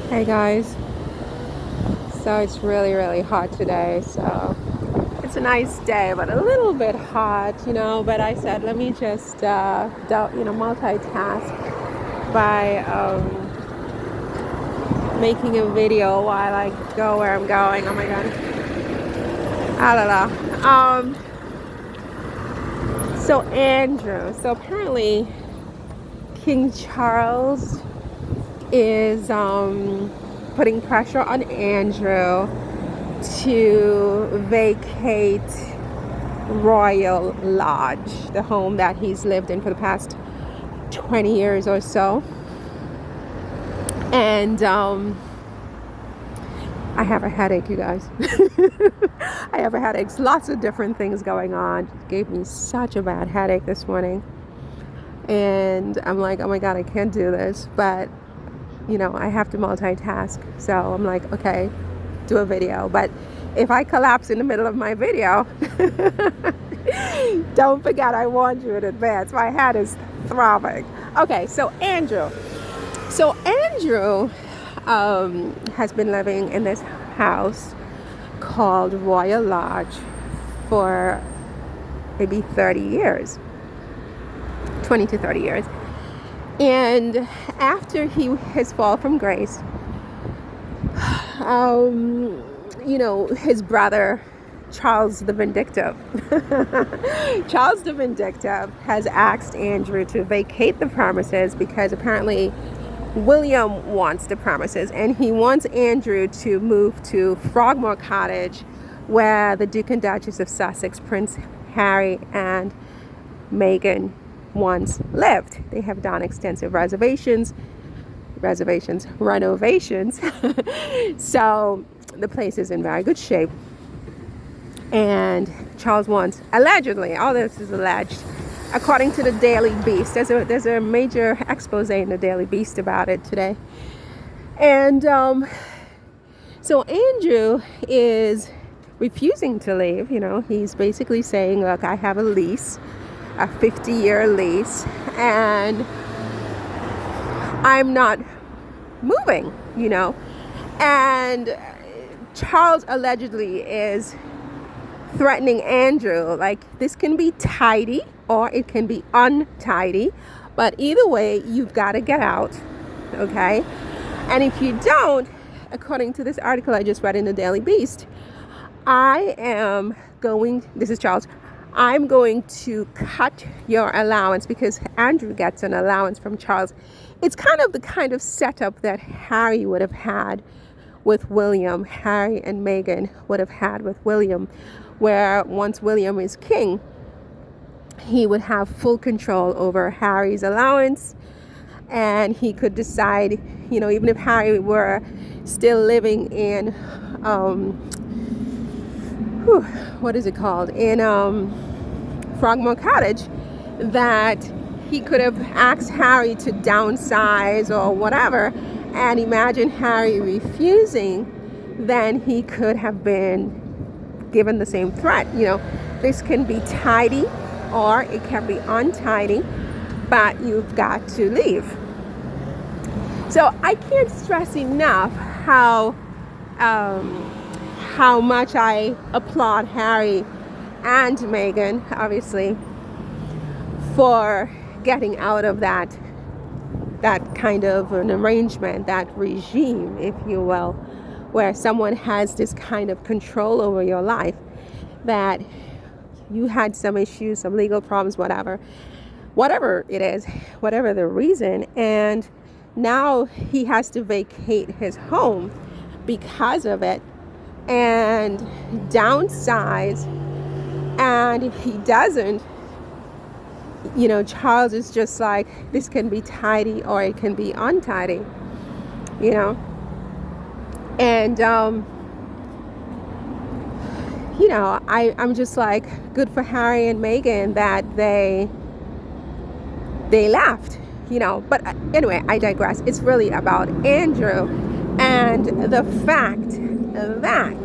Hey guys, so it's really hot today, so it's a nice day but a little bit hot, but I said let me just multitask by making a video while I go where I'm going. Oh my god, I don't know. So Andrew, so apparently King Charles is putting pressure on Andrew to vacate Royal Lodge, the home that he's lived in for the past 20 years or so. And I have a headache, you guys. I have a headache. Lots of different things going on. It gave me such a bad headache this morning. And I'm like, oh my God, I can't do this. But, I have to multitask. So I'm like, okay, do a video. But if I collapse in the middle of my video, don't forget I warned you in advance. My head is throbbing. Okay, so Andrew. Has been living in this house called Royal Lodge for maybe 30 years, 20 to 30 years. And after his fall from grace, his brother, Charles the Vindictive, Charles the Vindictive has asked Andrew to vacate the premises because apparently William wants the premises, and he wants Andrew to move to Frogmore Cottage, where the Duke and Duchess of Sussex, Prince Harry and Meghan once lived. They have done extensive renovations. So the place is in very good shape. And Charles wants, allegedly, all this is alleged, according to the Daily Beast. There's a major expose in the Daily Beast about it today. And so Andrew is refusing to leave. He's basically saying, look, I have a lease, a 50-year lease, and I'm not moving, And Charles allegedly is threatening Andrew, like, this can be tidy or it can be untidy, but either way, you've got to get out, okay? And if you don't, according to this article I just read in the Daily Beast, this is Charles, I'm going to cut your allowance, because Andrew gets an allowance from Charles. It's the kind of setup that Harry would have had with William. Harry and Meghan would have had with William, where once William is king, he would have full control over Harry's allowance, and he could decide, even if Harry were still living in, Frogmore Cottage, that he could have asked Harry to downsize or whatever, and imagine Harry refusing, then he could have been given the same threat. This can be tidy or it can be untidy, but you've got to leave. So I can't stress enough how much I applaud Harry and Meghan, obviously, for getting out of that kind of an arrangement, that regime, if you will, where someone has this kind of control over your life, that you had some issues, some legal problems, whatever it is, whatever the reason, and now he has to vacate his home because of it and downsize. And if he doesn't, Charles is just like, this can be tidy or it can be untidy, And, I'm just like, good for Harry and Meghan that they left, But anyway, I digress. It's really about Andrew and the fact that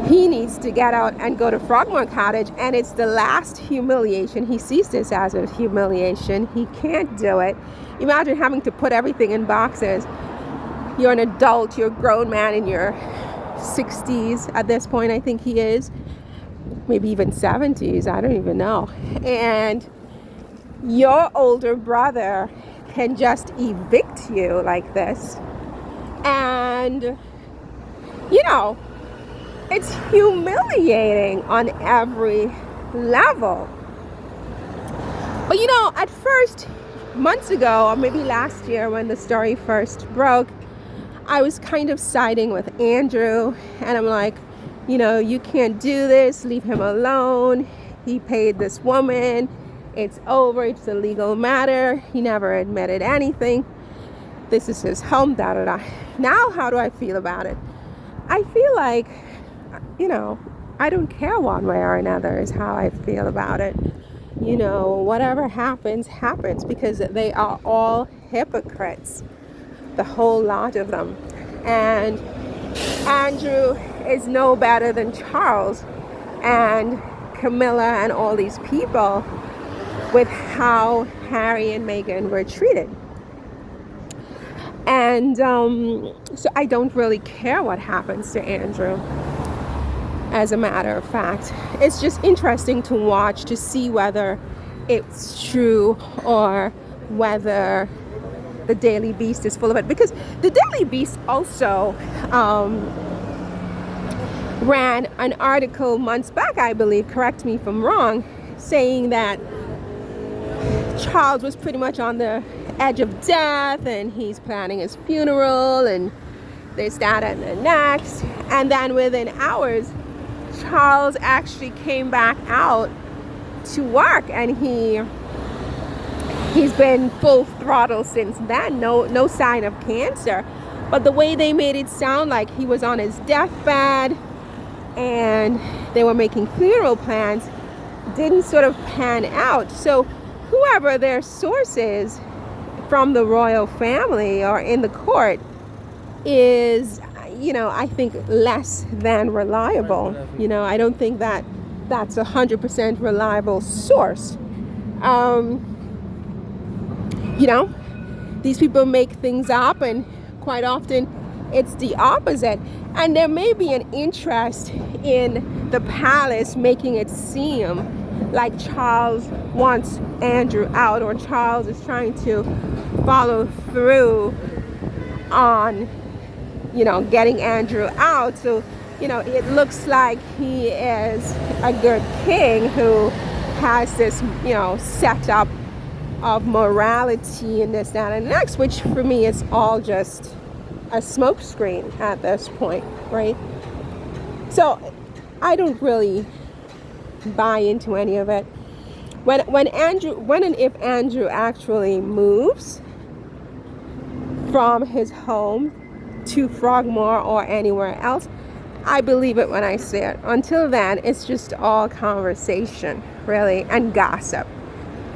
he needs to get out and go to Frogmore Cottage, and it's the last humiliation. He sees this as a humiliation. He can't do it. Imagine having to put everything in boxes you're an adult, you're a grown man in your 60s at this point, I think he is, maybe even 70s, I don't even know. And your older brother can just evict you like this. And, you know, it's humiliating on every level. But, you know, at first, months ago, or maybe last year when the story first broke, I was kind of siding with Andrew, and I'm like, you know, you can't do this, leave him alone. He paid this woman, it's over, it's a legal matter, he never admitted anything, this is his home, da da da. Now, how do I feel about it? I feel like, you know, I don't care one way or another is how I feel about it. You know, whatever happens, happens, because they are all hypocrites. The whole lot of them. And Andrew is no better than Charles and Camilla and all these people with how Harry and Meghan were treated. And so I don't really care what happens to Andrew, as a matter of fact. It's just interesting to watch, to see whether it's true or whether the Daily Beast is full of it, because the Daily Beast also ran an article months back, I believe, correct me if I'm wrong, saying that Charles was pretty much on the edge of death and he's planning his funeral and this, that, and the next. And then within hours, Charles actually came back out to work, and he's been full throttle since then. No sign of cancer. But the way they made it sound like he was on his deathbed and they were making funeral plans didn't sort of pan out. So whoever their source is from the royal family or in the court is, you know, I think less than reliable. You know, I don't think that that's 100% reliable source. You know, these people make things up, and quite often it's the opposite. And there may be an interest in the palace making it seem like Charles wants Andrew out, or Charles is trying to follow through on, you know, getting Andrew out. So, you know, it looks like he is a good king who has this, you know, setup of morality and this, that, and the next, which for me is all just a smokescreen at this point, right? So I don't really buy into any of it. When and if Andrew actually moves from his home to Frogmore or anywhere else, I believe it when I see it. Until then, it's just all conversation, really, and gossip,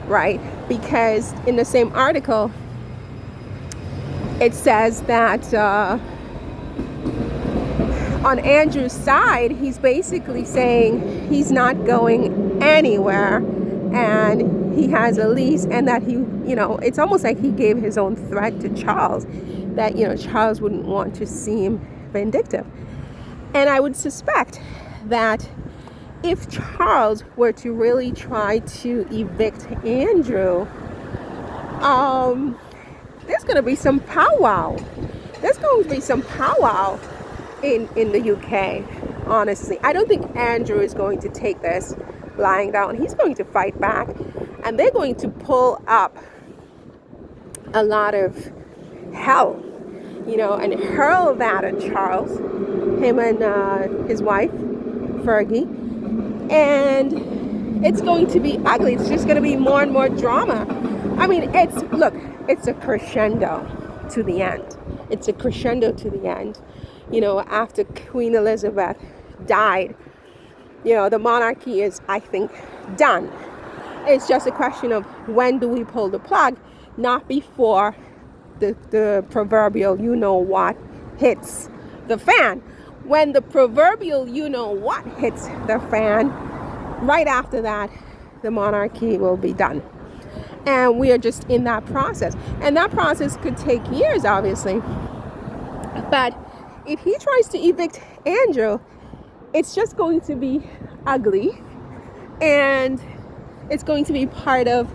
right? Because in the same article, it says that on Andrew's side, he's basically saying he's not going anywhere and he has a lease, and that he, you know, it's almost like he gave his own threat to Charles, that, you know, Charles wouldn't want to seem vindictive. And I would suspect that if Charles were to really try to evict Andrew, there's going to be some powwow. There's going to be some powwow in the UK, honestly. I don't think Andrew is going to take this lying down. He's going to fight back, and they're going to pull up a lot of hell, you know, and hurl that at Charles, him and his wife, Fergie. And it's going to be ugly. It's just going to be more and more drama. I mean, it's a crescendo to the end. It's a crescendo to the end. You know, after Queen Elizabeth died, you know, the monarchy is, I think, done. It's just a question of when do we pull the plug, not before the proverbial you-know-what hits the fan. When the proverbial you-know-what hits the fan, right after that, the monarchy will be done. And we are just in that process. And that process could take years, obviously. But if he tries to evict Andrew, it's just going to be ugly, and it's going to be part of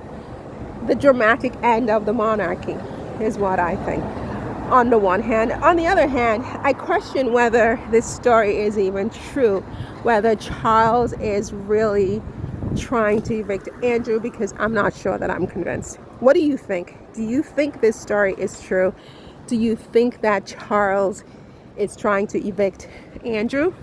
the dramatic end of the monarchy, is what I think. On the one hand. On the other hand, I question whether this story is even true, whether Charles is really trying to evict Andrew, because I'm not sure that I'm convinced. What do you think? Do you think this story is true? Do you think that Charles is trying to evict Andrew?